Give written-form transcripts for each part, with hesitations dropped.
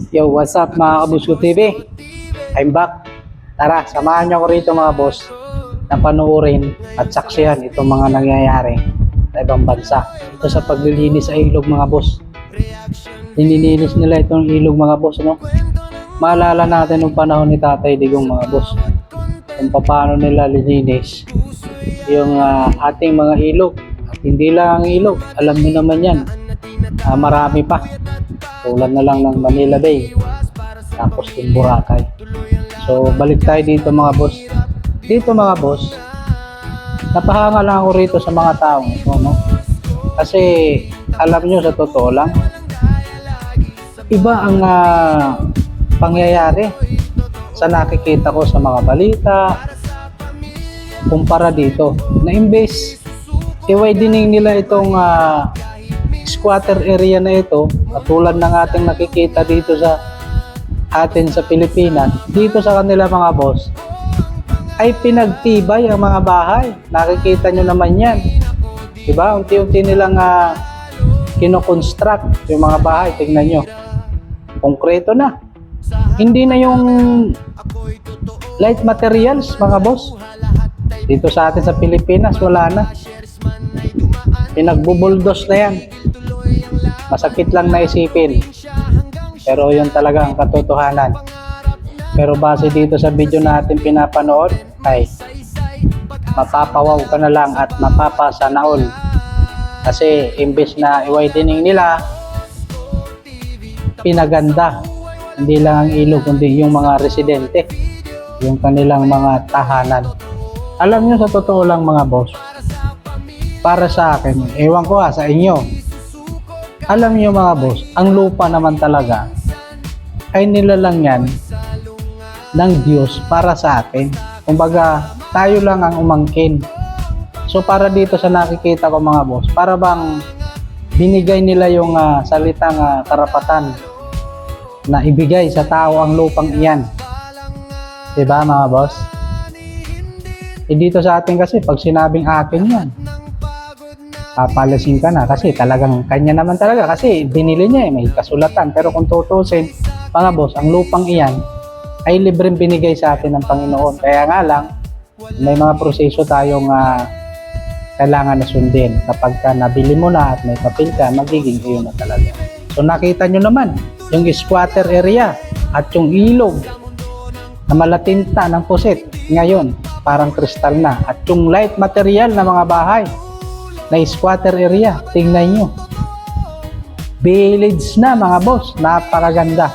Yo, what's up mga Kabusko TV? I'm back. Tara, samahan niyo ako rito mga boss na panoorin at saksihan itong mga nangyayari sa ibang bansa. Ito sa paglilinis sa ilog mga boss. Linilinis nila itong ilog mga boss, no? Maalala natin nung panahon ni Tatay Digong mga boss, kung paano nila lininis yung ating mga ilog. At hindi lang ang ilog, alam niyo naman yan. Marami pa. Tulad na lang ng Manila Bay, tapos yung Boracay. So balik tayo dito mga boss. Dito mga boss, napahanga lang ako rito sa mga taong ito, no? Kasi alam nyo, sa totoo lang, iba ang pangyayari sa nakikita ko sa mga balita kumpara dito, na imbes i-widening nila itong squatter area na ito, katulad ng ating nakikita dito sa atin sa Pilipinas, dito sa kanila mga boss ay pinagtibay ang mga bahay. Nakikita nyo naman yan, diba? Unti-unti nilang kino-construct yung mga bahay. Tingnan nyo, konkreto na, hindi na yung light materials mga boss. Dito sa atin sa Pilipinas wala na, pinagbubuldos na yan. Masakit lang na isipin, pero yun talaga ang katotohanan. Pero base dito sa video natin pinapanood, ay mapapawaw ka na lang at mapapasana all. Kasi imbes na i-widening nila, pinaganda. Hindi lang ang ilog, kundi yung mga residente, yung kanilang mga tahanan. Alam nyo, sa totoo lang mga boss, para sa akin, ewan ko sa inyo, alam niyo mga boss, ang lupa naman talaga ay nilalang yan ng Diyos para sa atin. Kumbaga, tayo lang ang umangkin. So para dito sa nakikita ko mga boss, para bang binigay nila yung salitang karapatan na ibigay sa tao ang lupang iyan. Diba mga boss? Dito sa atin kasi, pag sinabing akin yan, papalasin ka na kasi talagang kanya naman talaga, kasi binili niya may kasulatan. Pero kung tutusin mga boss, ang lupang iyan ay libreng binigay sa atin ng Panginoon. Kaya nga lang, may mga proseso tayong kailangan na sundin. Kapag ka nabili mo na at may papel ka, magiging iyo na talaga. So nakita nyo naman yung squatter area at yung ilog na malatinta ng pusit, ngayon parang kristal na. At yung light material na mga bahay na squatter area, tingnan nyo, village na mga boss, napakaganda.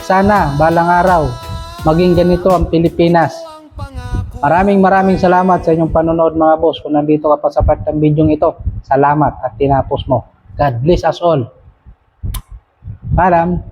Sana balang araw maging ganito ang Pilipinas. Maraming salamat sa inyong panonood mga boss. Kung nandito ka pa sa part ng video ito, salamat at tinapos mo. God bless us all. Paalam.